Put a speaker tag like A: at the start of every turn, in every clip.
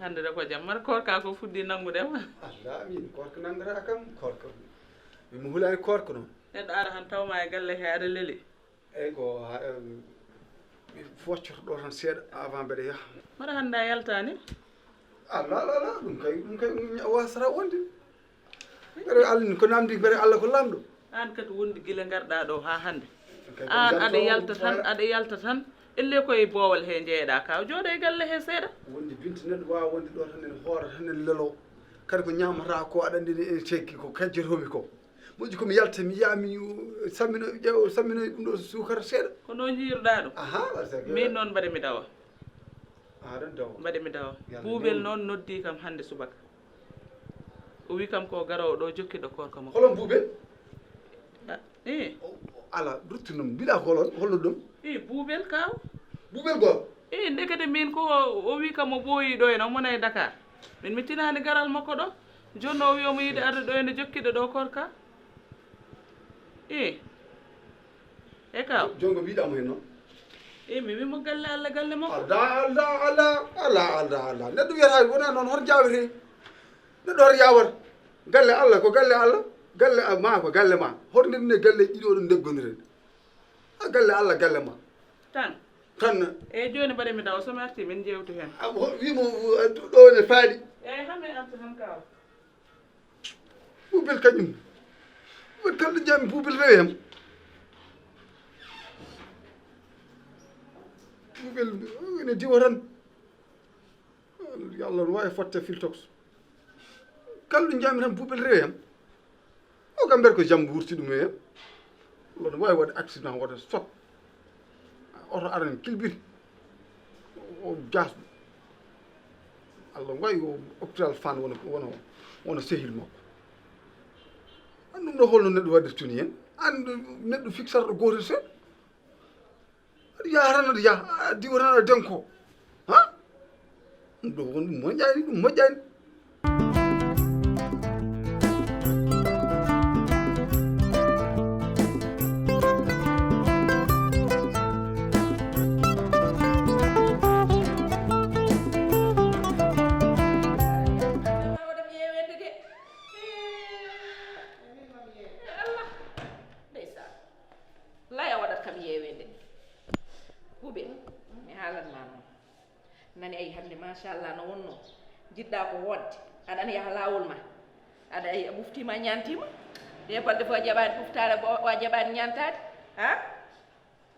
A: hande da ko jam mar korka ko fuddi nangudema
B: Allah min korka nangara kam korka mi hulani korka non
A: neddo ara han tawma e galle he ada leli
B: e ko mi foccoto do tan seeda avant bede ya
A: mara handa yaltani
B: Allah la la dum kay wasara wonde bere Allah ko namdi bere Allah ko lamdo
A: an kat wondi gila garda do ha hande an ada yalta tan elle koye boowal he jeeɗa kaw jooɗo e galle he seeɗa
B: wondi binta neɗɗo wawa wonde ɗo tan en hoora tan en lelo kadi ko ñamata ko aɗa andi e cekki ko kajjatomi ko moƴƴi komi yalta mi yiya mi sammino ƴeew sammino ɗum ɗo sukara seeɗa
A: kono jiiruɗa ɗum
B: aha
A: min noon mbaɗa mi dawa
B: aɗan dawa
A: mbaɗa mi dawa Boubel noon noddi kam hande subaka o wi kam ko garowo ɗo jokkiɗo korka makko
B: holon Boubel ala ruttinum mbiɗa holon holno ɗum
A: Boubel kaw
B: Boubel goo
A: ndekete min ko o wi kam o ɓooyi ɗo ene omona e Dakar min mi tinani garal makko ɗo joni o wi omo yiide arde ɗo ene jokkiɗo ɗo korka e kaw
B: jongo mbiɗamo hen noon
A: mi wimo galle Allah galle makko
B: Allah neɗɗo wiyata wona noon hoto jawete neɗɗo hoto yawata galle Allah ko galle Allah galle ma ko galle ma hoto ndenne galle ɗiɗo ɗo deggodiren galle Allah galle ma
A: tan joni mbaɗa mi dawa somi arti min jewtu hen
B: wimo ɗo ne faaɗi
A: hami arta tan kaw
B: Boubel kañum Boubel kalɗo jami Boubel rewi hem Boubel ene diwa tan Allah no wawi fotte filtox kalɗo jami tan Boubel rewi hem o kam mbeɗa ko jambo wurti ɗum e hem Allah no wawi waɗde accident waɗa sot oto arani kilbiri o jasɗo Allah wawi o hôpital Fann wona sehil makko an ɗum ɗo holno neɗɗo waɗirtuni hen an neɗɗo fixarɗo gotel seeɗa aɗa yaha tan aɗa yaha diwa tan aɗa denko ha ɗum ɗo won ɗum moƴƴani
C: nani ay hande machallah no wonno jiɗɗa ko wodde aɗa yaha lawol ma aɗa ay a ɓuftima ñantima de balɗe fo a jaɓani ɓuftade a jaɓani ñantade ha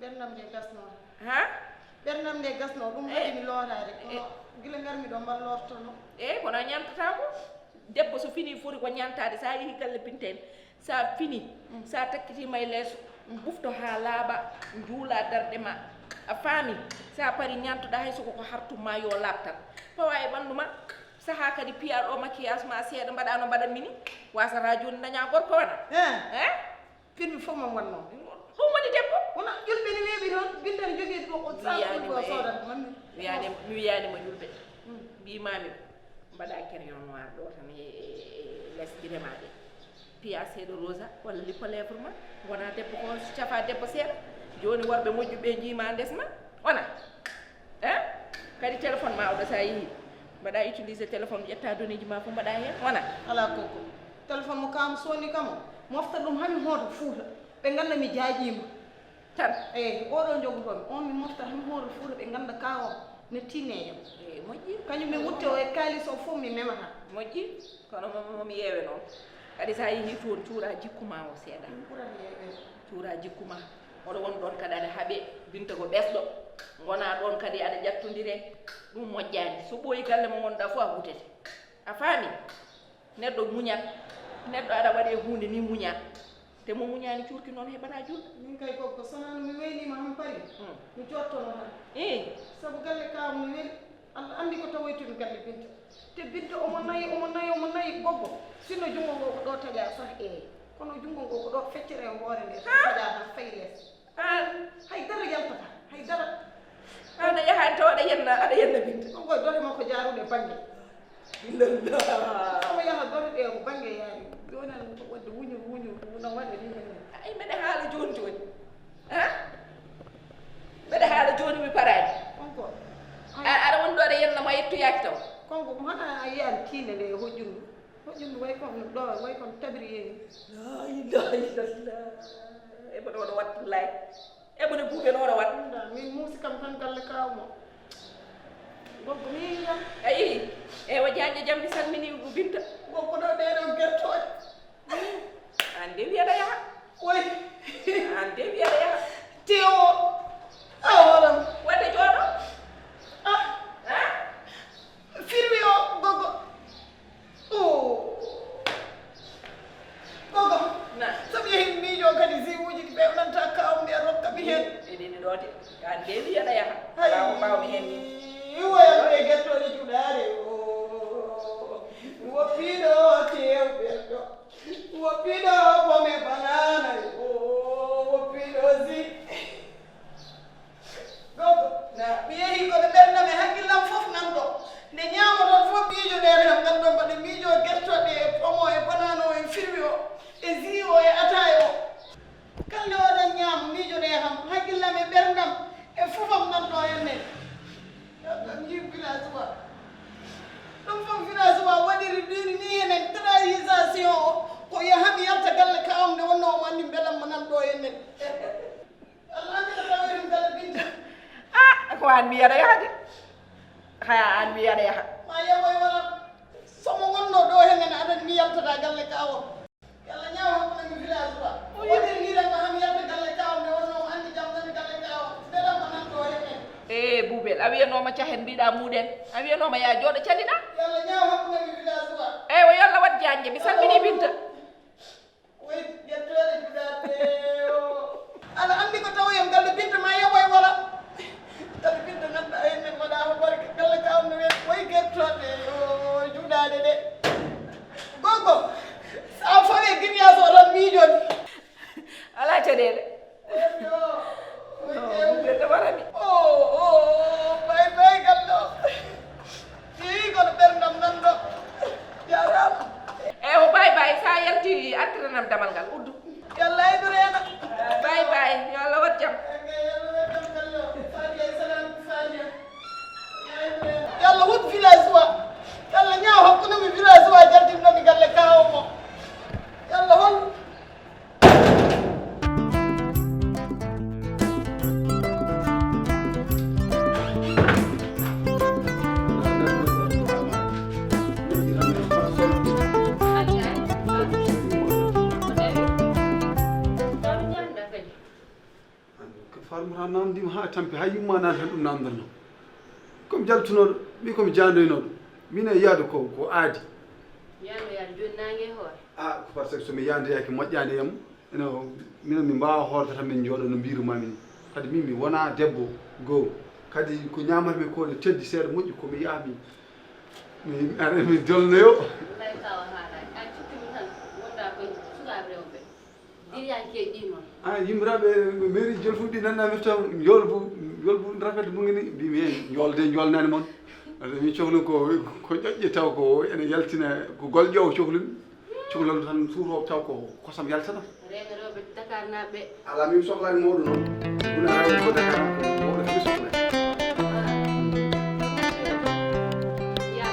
D: ɓernam nde gasno
C: ha
D: ɓernam nde gasno ɗum waɗimi lootade kono guila garmi ɗo mbar lortono
C: kono a ñantatako debbo so fini foti ko ñantade sa yeehi galle Binta sa fini sa takkitima e leeso ɓufto ha laaɓa juula darɗe ma a faami sa pari ñantuɗa hay soko ko hartumma yo labtan fawa e ɓandu ma saha kadi piya ɗo maquillage ma seeɗa mbaɗano mbaɗan mini wasata joni daña gorko wona
D: firmi fof mam wanno
C: ɗum woni debbo
D: wona julɓe ne weeɓi toon Binta ne jogui ko sa sodat mammi
C: mi wiyanima julɓe mbimami mbaɗa crayon noir ɗo tan e less ɗiremaɗe piya seeɗa rosa walla lippa lèvre ma wona debbo ko cafa debbo seeɗa joni worɓe moƴƴuɓe jiima ndesma wona kadi téléphone ma oɗo sa yeehi mbaɗa utilisé téléphone ƴetta donné ji ma fof mbaɗa hen wona
D: ala koko téléphone mo kam soni kam mofta ɗum hami hoto Fuuta ɓe ganda mi jaajima
C: tan
D: oɗo jogotomi on mi mofta hami hoto Fuuta ɓe ganda ka o ne tineyam
C: moƴƴi
D: kañum mi wutte o e kalis o fof mi memata
C: moƴƴi kono momi yeewe noon kadi sa yeehi toon cuura jikkuma o seeɗa
D: ɓurata yeewe
C: cuura jikkuma oɗo won ɗon kadi aɗa haaɓe Binta ko ɓesɗo gona ɗon kadi aɗa ƴattodire ɗum moƴƴani so ɓooyi galle mo gonɗa fof a hutete a faami neɗɗo muñat neɗɗo aɗa waɗe hunde ni muña te mo muñani cuurki noon heɓata julɗo
D: min kay kokko sonano mi weynima han pari mi jottono tan sabu galle kawam mi weli Allah andi ko tawoytumi galle Binta te Binta omo nayi goggo sinno jungo ngo ko ɗo taƴa sah kono jungo ngo ko ɗo feccere e hoore nde taƴa tan fayi less haydara yaltata haydara
C: aɗa yaha taw aɗa yenna Binta
D: on koye dore makko jaaruɗe banggue omo yaha dore ɗe ko banggue yaari joni an ko wadde wuñu no waɗe ni hen
C: ay mbeɗa haala joni mbeɗa haala joni mi parani
D: konko
C: aɗa woni ɗo aɗa yennamo a yettoyaki taw
D: konko haɗa a yiyani tiinde nde hoƴƴundu way kon ɗo way kon tabiri heni
C: la ilaha illallah eɓone oɗo wat lay eɓone Boubel oɗo wat
D: min muusi kam tan galle kawmo goggo mi yiyam
C: ayi ewa Diagne Jamdi salmini Binta
D: goggo ɗo ɗeɗo guertoɗe
C: an de wiyaɗa yaha
D: way
C: an de wiyaɗa yaha
D: tewo awaɗam
C: wadde jooɗo
D: firmi o goggo goggo somi yehi miijo kadi ziwuji ɗi ɓewnanta kawam mbiya rokkami hen
C: ɗiɗini ɗote an de wiyaɗa yaha ala ko mbawmi hen ni
D: woyamɓe guertoɗe juɗare woppiɗo tewɓelɗo woppiɗo pome banana woppiɗo zi goggo mi yehi koɗo ɓernami haqqillam fof nan ɗo nde ñamoton fof miijo ɗere kam ganɗon mbaɗe miijo guertoɗe e pomo e banana o e firwi o e zi o e ataye o kalde oɗon ñaama miijo ɗe kam haqqillam e ɓerdam e fofam nan ɗo henne ɗum yi village wa ɗum fof village wa waɗiri ɗiri ni henen trahison o ko yahami yalta galle kawam nde wonno omo anndi belam mo nan ɗo hennen Allah andi ko tawirim galle Binta
C: ko an wiyaɗa yaha de haya an wiyaɗa yaha
D: ma yawoy wala somo wonno ɗo hennen aɗani mi yaltata galle kawam yalla ñaaw hakkunde mi village wa waɗiri ni tan ko hami yalta galle kawam nde wonno omo anndi jam nani galle kawam belam mo nan ɗo hennen
C: Boubel a wiyanoma cahen mbiɗa muɗen a wiyanoma ya jooɗo calliɗa
D: yalla ñaaw hakkunde mi village wa
C: eyyi o yalla wat Diagne mi salmini Binta
D: way ƴettoɗe juɗaɓe ala andi ko tawoyam galle Binta ma yawoy wala galle Binta ganduɗa hennen waɗa ko barke galle kawam no wen way guertoɗe juɗaɗe ɗe goggo sa fawe guignage o tan miijoni
C: ala caɗele Boubel de warami
D: bay galle o i kono ɓerdam nan ɗo jarama
C: eyyi ko bay sa yalti artiranam damal ngal uddu
D: yalla ayɓirena
C: bay yo Allah wat jaam
D: yalla wut village wa yalla ñaaw hakkude mi village wa jaltinnomi galle kawo mo yalla hol
B: farmata namdima ha tampi hay yumma nani tan ɗum namdanno komi jaltunoɗo mi komi jandoynoɗo min e yiyade ko aadi
E: yandoyade joni nangue e hoore
B: ko par ce que somi yandoyaki moƴƴade yam eno minen mi mbawa hoorde tan min jooɗo no mbirumami ni kadi min mi wona debbo goo kadi ko ñamatmi ko ne teddi seeɗa moƴƴi komi yaami mi dolnoyo
E: lay kawa haalani a cikkimi tan wonɗa koye sukaɓe rewɓe diriyanke ɗi noon
B: yimɓiraɓe mairie jolfuɗi nannamirta yolbu rafet mugini mbimi hen jolde jolnani moon mi cohlu ko ƴoƴƴe taw ko ene yaltina ko gol ƴeewo cohlol tan suuto taw ko kosam yaltata
E: rewɓe rewɓe Dakar naɓe
B: ala min sohlani mawɗo noon ɗuna rew ko Dakar ko mawɗo fimi sohlani
E: ya